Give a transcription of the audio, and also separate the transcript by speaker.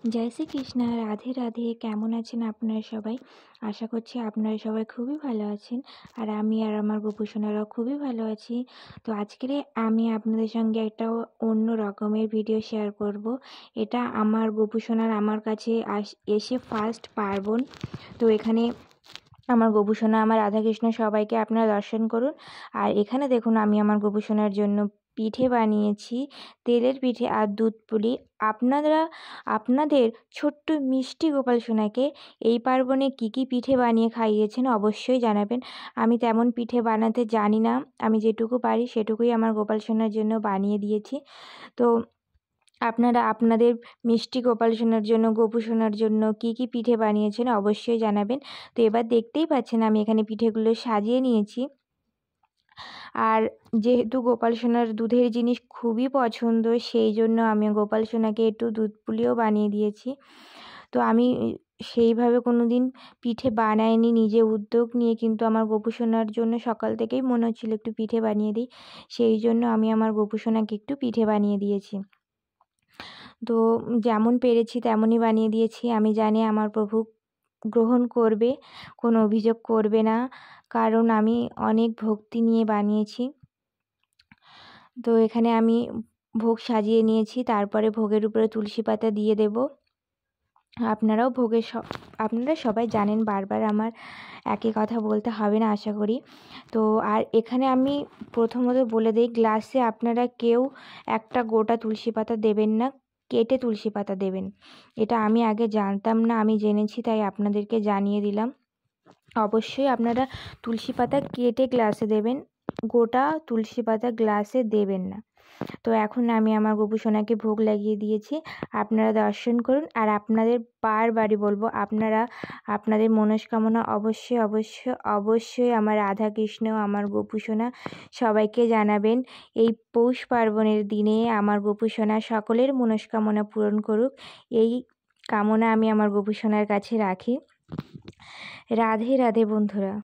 Speaker 1: জয় শ্রীকৃষ্ণ, রাধে রাধে। কেমন আছেন আপনারা সবাই? আশা করছি আপনারা সবাই খুবই ভালো আছেন। আর আমি আর আমার গোপুসোনারাও খুবই ভালো আছি। তো আজকের আমি আপনাদের সঙ্গে একটা অন্য রকমের ভিডিও শেয়ার করব। এটা আমার গোপুসোনার আমার কাছে এসে ফার্স্ট পার্বণ। তো এখানে আমার গোপুসোনা, আমার রাধাকৃষ্ণ সবাইকে আপনারা দর্শন করুন। আর এখানে দেখুন, আমি আমার গোপুসোনার জন্য পিঠে বানিয়েছি, তেলের পিঠে আর দুধ পুলি। আপনাদের ছোট্ট মিষ্টি গোপাল সোনাকে এই পার্বণে কী কী পিঠে বানিয়ে খাইয়েছেন অবশ্যই জানাবেন। আমি তেমন পিঠে বানাতে জানি না, আমি যেটুকু পারি সেটুকুই আমার গোপাল সোনার জন্য বানিয়ে দিয়েছি। তো আপনারা আপনাদের মিষ্টি গোপাল সোনার জন্য, গোপু সোনার জন্য কী কী পিঠে বানিয়েছেন অবশ্যই জানাবেন। তো এবার দেখতেই পাচ্ছেন আমি এখানে পিঠেগুলো সাজিয়ে নিয়েছি। আর যেহেতু গোপাল সোনার দুধের জিনিস খুবই পছন্দ, সেই জন্য আমি গোপাল সোনাকে একটু দুধ পুলিও বানিয়ে দিয়েছি। তো আমি সেইভাবে কোনো দিন পিঠে বানাইনি, নিজে উদ্যোগ নিয়ে, কিন্তু আমার গোপু সোনার জন্য সকাল থেকেই মনে হচ্ছিল একটু পিঠে বানিয়ে দিই, সেই জন্য আমি আমার গোপু সোনাকে একটু পিঠে বানিয়ে দিয়েছি। তো যেমন পেরেছি তেমনই বানিয়ে দিয়েছি। আমি জানি আমার প্রভু গ্রহণ করবে, কোনো অভিযোগ করবে না, কারণ আমি অনেক ভক্তি নিয়ে বানিয়েছি। তো এখানে আমি ভোগ সাজিয়ে নিয়েছি, তারপরে ভোগের উপরে তুলসী পাতা দিয়ে দেব। আপনারাও আপনারা সবাই জানেন, বারবার আমার একই কথা বলতে হবে না আশা করি। তো আর এখানে আমি প্রথমত বলে দিই, গ্লাসে আপনারা কেউ একটা গোটা তুলসী পাতা দেবেন না, কেটে তুলসী পাতা দেবেন। এটা আমি আগে জানতাম না, আমি জেনেছি, তাই আপনাদেরকে জানিয়ে দিলাম। অবশ্যই আপনারা তুলসী পাতা কেটে গ্লাসে দেবেন, গোটা তুলসী পাতা গ্লাসে দেবেন না। তো এখন আমি আমার গোপু সোনাকে ভোগ লাগিয়ে দিয়েছি, আপনারা দর্শন করুন। আর আপনাদের বারবারই বলবো, আপনারা আপনাদের মনস্কামনা অবশ্যই অবশ্যই অবশ্যই আমার রাধাকৃষ্ণ, আমার গোপু সোনা সবাইকে জানাবেন। এই পৌষ পার্বণের দিনে আমার গোপু সোনা সকলের মনস্কামনা পূরণ করুক, এই কামনা আমি আমার গোপু সোনার কাছে রাখি। রাধে রাধে বন্ধুরা।